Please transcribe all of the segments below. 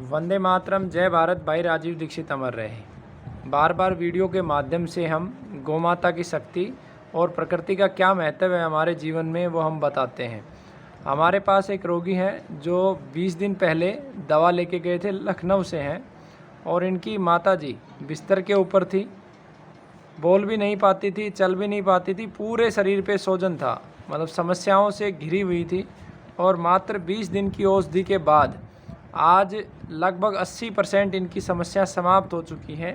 वंदे मातरम, जय भारत। भाई राजीव दीक्षित अमर रहे। बार बार वीडियो के माध्यम से हम गौमाता की शक्ति और प्रकृति का क्या महत्व है हमारे जीवन में वो हम बताते हैं। हमारे पास एक रोगी हैं जो 20 दिन पहले दवा लेके गए थे, लखनऊ से हैं, और इनकी माता जी बिस्तर के ऊपर थी, बोल भी नहीं पाती थी, चल भी नहीं पाती थी, पूरे शरीर पे सोजन था, मतलब समस्याओं से घिरी हुई थी। और मात्र 20 दिन की औषधि के बाद आज लगभग 80% इनकी समस्या समाप्त हो चुकी हैं।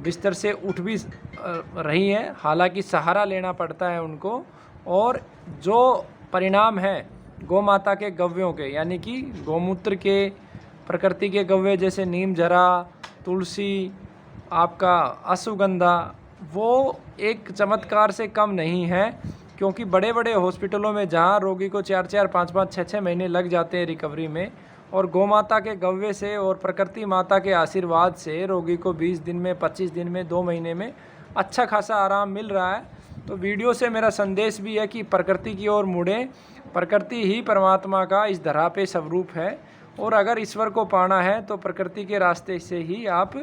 बिस्तर से उठ भी रही हैं, हालांकि सहारा लेना पड़ता है उनको। और जो परिणाम है गौ माता के गव्यों के, यानी कि गौमूत्र के, प्रकृति के गव्य जैसे नीम जरा, तुलसी, आपका अश्वगंधा, वो एक चमत्कार से कम नहीं है। क्योंकि बड़े बड़े हॉस्पिटलों में जहाँ रोगी को 4-4, 5-5, 6-6 महीने लग जाते हैं रिकवरी में, और गौ माता के गव्य से और प्रकृति माता के आशीर्वाद से रोगी को 20 दिन में, 25 दिन में, 2 महीने में अच्छा खासा आराम मिल रहा है। तो वीडियो से मेरा संदेश भी है कि प्रकृति की ओर मुड़ें। प्रकृति ही परमात्मा का इस धरा पे स्वरूप है, और अगर ईश्वर को पाना है तो प्रकृति के रास्ते से ही आप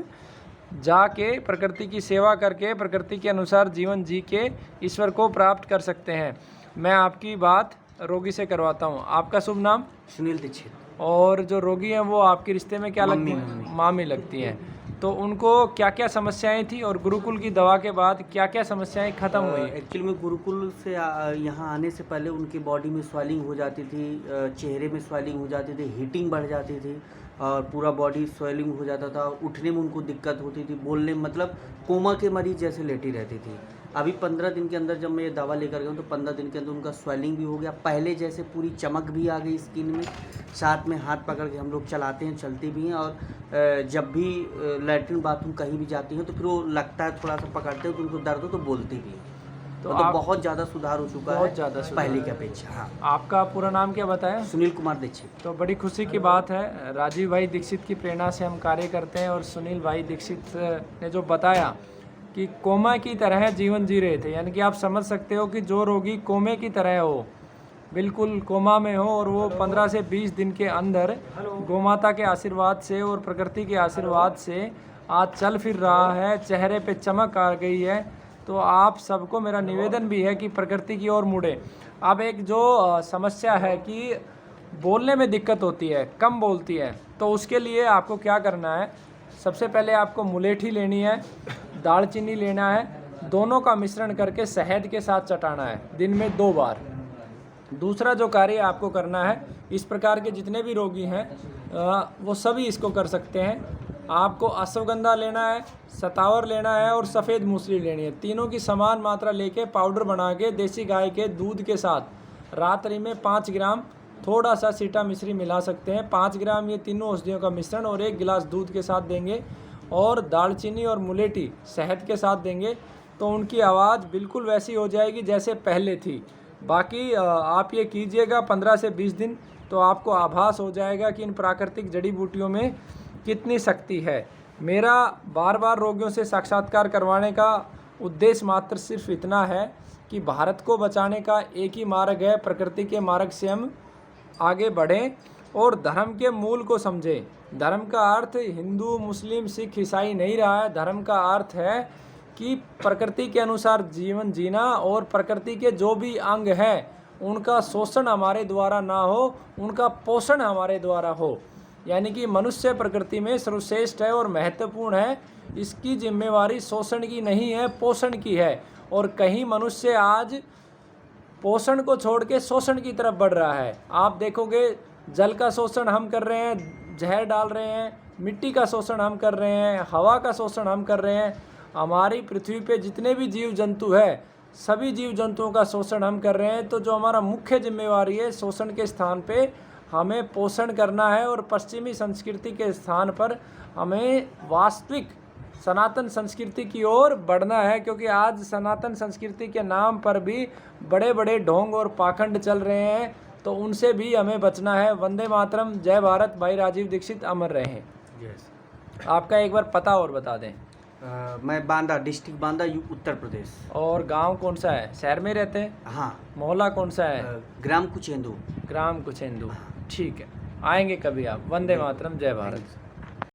जाके प्रकृति की सेवा करके प्रकृति के अनुसार जीवन जी के ईश्वर को प्राप्त कर सकते हैं। मैं आपकी बात रोगी से करवाता हूँ। आपका शुभ नाम? सुनील दीक्षित। और जो रोगी हैं वो आपके रिश्ते में क्या लगती हैं? मामी लगती हैं। तो उनको क्या क्या समस्याएं थी और गुरुकुल की दवा के बाद क्या क्या समस्याएं खत्म हुई? एक्चुअली में गुरुकुल से यहाँ आने से पहले उनकी बॉडी में स्वेलिंग हो जाती थी, चेहरे में स्वेलिंग हो जाती थी, हीटिंग बढ़ जाती थी और पूरा बॉडी स्वेलिंग हो जाता था। उठने में उनको दिक्कत होती थी, बोलने में मतलब कोमा के मरीज जैसे लेटी रहती थी। अभी 15 दिन के अंदर जब मैं ये दवा लेकर गया हूँ तो 15 दिन के अंदर उनका स्वेलिंग भी हो गया, पहले जैसे पूरी चमक भी आ गई स्किन में। साथ में हाथ पकड़ के हम लोग चलाते हैं, चलते भी हैं, और जब भी लैट्रिन बाथरूम कहीं भी जाती हैं तो फिर वो लगता है थोड़ा सा पकड़ते हैं तो उनको दर्द हो तो बोलती भी हैं। तो बहुत ज़्यादा सुधार हो चुका है, बहुत ज़्यादा पहले की अपेक्षा। हाँ। आपका पूरा नाम क्या बताया? सुनील कुमार दीक्षित। तो बड़ी खुशी की बात है, राजीव भाई दीक्षित की प्रेरणा से हम कार्य करते हैं। और सुनील भाई दीक्षित ने जो बताया कि कोमा की तरह जीवन जी रहे थे, यानी कि आप समझ सकते हो कि जो रोगी कोमे की तरह हो, बिल्कुल कोमा में हो, और वो 15 से 20 दिन के अंदर गौमाता के आशीर्वाद से और प्रकृति के आशीर्वाद से आज चल फिर रहा है, चेहरे पे चमक आ गई है। तो आप सबको मेरा निवेदन भी है कि प्रकृति की ओर मुड़े। अब एक जो समस्या है कि बोलने में दिक्कत होती है, कम बोलती है, तो उसके लिए आपको क्या करना है? सबसे पहले आपको मुलेठी लेनी है, दालचीनी लेना है, दोनों का मिश्रण करके शहद के साथ चटाना है दिन में 2 बार। दूसरा जो कार्य आपको करना है, इस प्रकार के जितने भी रोगी हैं वो सभी इसको कर सकते हैं। आपको अश्वगंधा लेना है, सतावर लेना है और सफ़ेद मूसली लेनी है। तीनों की समान मात्रा लेके पाउडर बना के देसी गाय के दूध के साथ रात्रि में 5 ग्राम थोड़ा सा सीटा मिश्री मिला सकते हैं। 5 ग्राम ये तीनों औषधियों का मिश्रण और 1 गिलास दूध के साथ देंगे, और दालचीनी और मुलेठी शहद के साथ देंगे, तो उनकी आवाज़ बिल्कुल वैसी हो जाएगी जैसे पहले थी। बाकी आप ये कीजिएगा 15 से 20 दिन, तो आपको आभास हो जाएगा कि इन प्राकृतिक जड़ी बूटियों में कितनी शक्ति है। मेरा बार बार रोगियों से साक्षात्कार करवाने का उद्देश्य मात्र सिर्फ इतना है कि भारत को बचाने का एक ही मार्ग है, प्रकृति के मार्ग से हम आगे बढ़ें और धर्म के मूल को समझें। धर्म का अर्थ हिंदू, मुस्लिम, सिख, ईसाई नहीं रहा है। धर्म का अर्थ है कि प्रकृति के अनुसार जीवन जीना, और प्रकृति के जो भी अंग हैं उनका शोषण हमारे द्वारा ना हो, उनका पोषण हमारे द्वारा हो। यानी कि मनुष्य प्रकृति में सर्वश्रेष्ठ है और महत्वपूर्ण है। इसकी जिम्मेवारी शोषण की नहीं है, पोषण की है। और कहीं मनुष्य आज पोषण को छोड़ के शोषण की तरफ बढ़ रहा है। आप देखोगे जल का शोषण हम कर रहे हैं, जहर डाल रहे हैं, मिट्टी का शोषण हम कर रहे हैं, हवा का शोषण हम कर रहे हैं। हमारी पृथ्वी पे जितने भी जीव जंतु है, सभी जीव जंतुओं का शोषण हम कर रहे हैं। तो जो हमारा मुख्य जिम्मेवारी है, शोषण के स्थान पे हमें पोषण करना है, और पश्चिमी संस्कृति के स्थान पर हमें वास्तविक सनातन संस्कृति की ओर बढ़ना है। क्योंकि आज सनातन संस्कृति के नाम पर भी बड़े बड़े ढोंग और पाखंड चल रहे हैं, तो उनसे भी हमें बचना है। वंदे मातरम, जय भारत। भाई राजीव दीक्षित अमर रहे। आपका एक बार पता और बता दें। मैं बांदा, डिस्ट्रिक्ट बांदा, उत्तर प्रदेश। और गांव कौन सा है? शहर में रहते हैं? हाँ। मोहल्ला कौन सा है? ग्राम कुचेंदू। ग्राम कुचेंदू, ठीक है। आएंगे कभी आप। वंदे मातरम, जय भारत।